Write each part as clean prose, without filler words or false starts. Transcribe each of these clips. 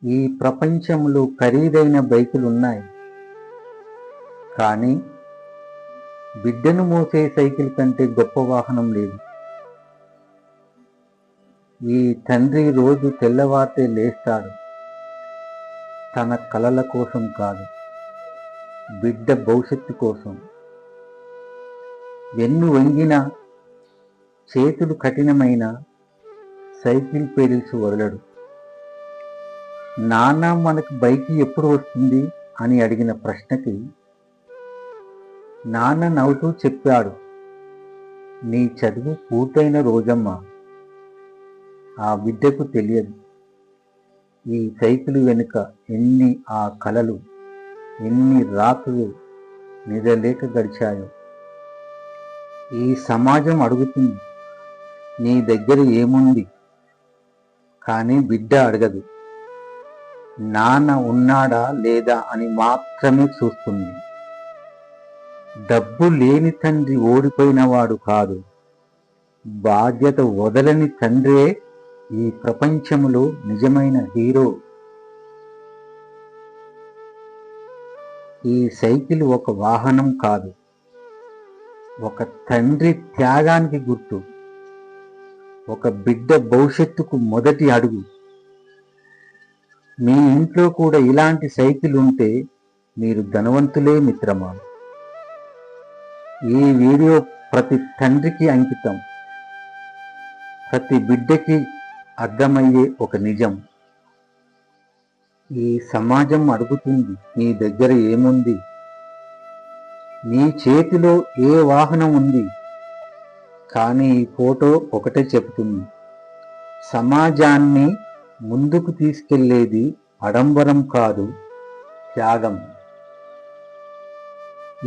ఈ ప్రపంచంలో ఖరీదైన బైకులున్నాయి, కానీ బిడ్డను మోసే సైకిల్ కంటే గొప్ప వాహనం లేదు. ఈ తండ్రి రోజు తెల్లవారితే లేస్తాడు, తన కలల కోసం కాదు, బిడ్డ భవిష్యత్తు కోసం. వెన్ను వంగిన, చేతులు కఠినమైన సైకిల్ పెడిల్స్ వదలడు. నాన్న మనకు బైక్ ఎప్పుడు వస్తుంది అని అడిగిన ప్రశ్నకి నాన్న నవ్వుతూ చెప్పాడు, నీ చదువు పూర్తయిన రోజమ్మా. ఆ బిడ్డకు తెలియదు ఈ సైకిల్ వెనుక ఎన్ని ఆ కలలు, ఎన్ని రాత్రులు నిద్రలేక గడిచాయో. ఈ సమాజం అడుగుతుంది, నీ దగ్గర ఏముంది? కానీ బిడ్డ అడగదు, నాన్న ఉన్నాడా లేదా అని మాత్రమే చూస్తుంది. డబ్బు లేని తండ్రి ఓడిపోయినవాడు కాదు, బాధ్యత వదలని తండ్రే ఈ ప్రపంచంలో నిజమైన హీరో. ఈ సైకిల్ ఒక వాహనం కాదు, ఒక తండ్రి త్యాగానికి గుర్తు, ఒక బిడ్డ భవిష్యత్తుకు మొదటి అడుగు. మీ ఇంట్లో కూడా ఇలాంటి సైకిల్ ఉంటే మీరు ధనవంతులే మిత్రమా. ఈ వీడియో ప్రతి తండ్రికి అంకితం, ప్రతి బిడ్డకి అర్థమయ్యే ఒక నిజం. ఈ సమాజం అడుగుతుంది, నీ దగ్గర ఏముంది? నీ చేతిలో ఏ వాహనం ఉంది? కానీ ఈ ఫోటో ఒకటే చెబుతుంది, సమాజాన్ని ముందుకు తీసుకెళ్లేది ఆడంబరం కాదు, త్యాగం.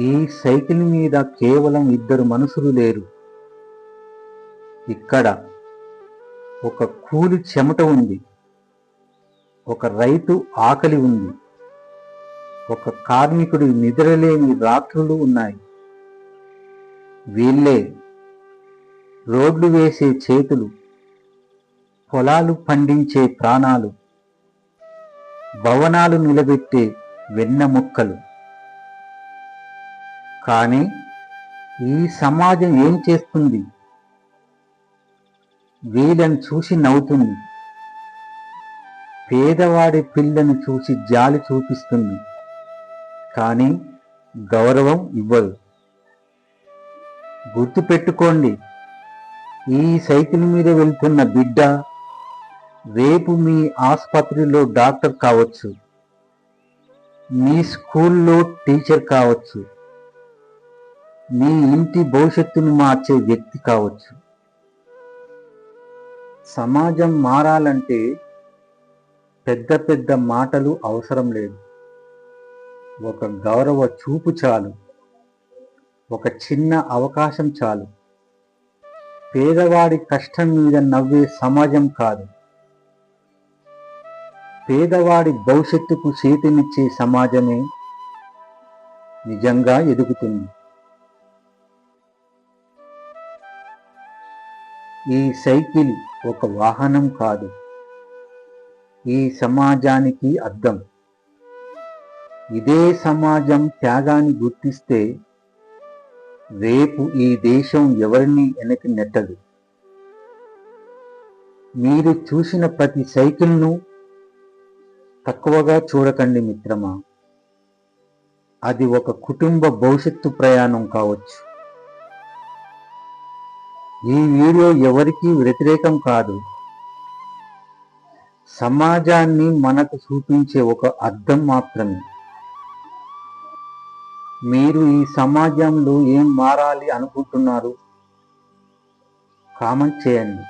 ఈ సైకిల్ మీద కేవలం ఇద్దరు మనుషులు లేరు. ఇక్కడ ఒక కూలి చెమట ఉంది, ఒక రైతు ఆకలి ఉంది, ఒక కార్మికుడి నిద్రలేని రాత్రులు ఉన్నాయి. వీళ్ళే రోడ్లు వేసే చేతులు, పొలాలు పండించే ప్రాణాలు, భవనాలు నిలబెట్టే వెన్నెముక్కలు. కానీ ఈ సమాజం ఏం చేస్తుంది? వీళ్ళని చూసి నవ్వుతుంది, పేదవాడి పిల్లను చూసి జాలి చూపిస్తుంది, కానీ గౌరవం ఇవ్వదు. గుర్తుపెట్టుకోండి, ఈ సైకిల్ మీద వెళ్తున్న బిడ్డ రేపు మీ ఆసుపత్రిలో డాక్టర్ కావచ్చు, మీ స్కూల్లో టీచర్ కావచ్చు, మీ ఇంటి భవిష్యత్తును మార్చే వ్యక్తి కావచ్చు. సమాజం మారాలంటే పెద్ద పెద్ద మాటలు అవసరం లేదు, ఒక గౌరవ చూపు చాలు, ఒక చిన్న అవకాశం చాలు. పేదవాడి కష్టం మీద నవ్వే సమాజం కాదు, పేదవాడి భవిష్యత్తుకు చేతినిచ్చే సమాజమే నిజంగా ఎదుగుతుంది. ఈ సైకిల్ ఒక వాహనం కాదు, ఈ సమాజానికి అద్దం. ఇదే సమాజం త్యాగాన్ని గుర్తిస్తే రేపు ఈ దేశం ఎవరిని వెనక్కి నెట్టదు. మీరు చూసిన ప్రతి సైకిల్ను తక్కువగా చూడకండి మిత్రమా. అది ఒక కుటుంబ భవిష్యత్తు ప్రయాణం కావచ్చు. ఈ వీడియో ఎవరికీ వ్యతిరేకం కాదు, సమాజాన్ని మనకు చూపించే ఒక అద్దం మాత్రమే. మీరు ఈ సమాజంలో ఏం మారాలి అనుకుంటున్నారు? కామెంట్ చేయండి.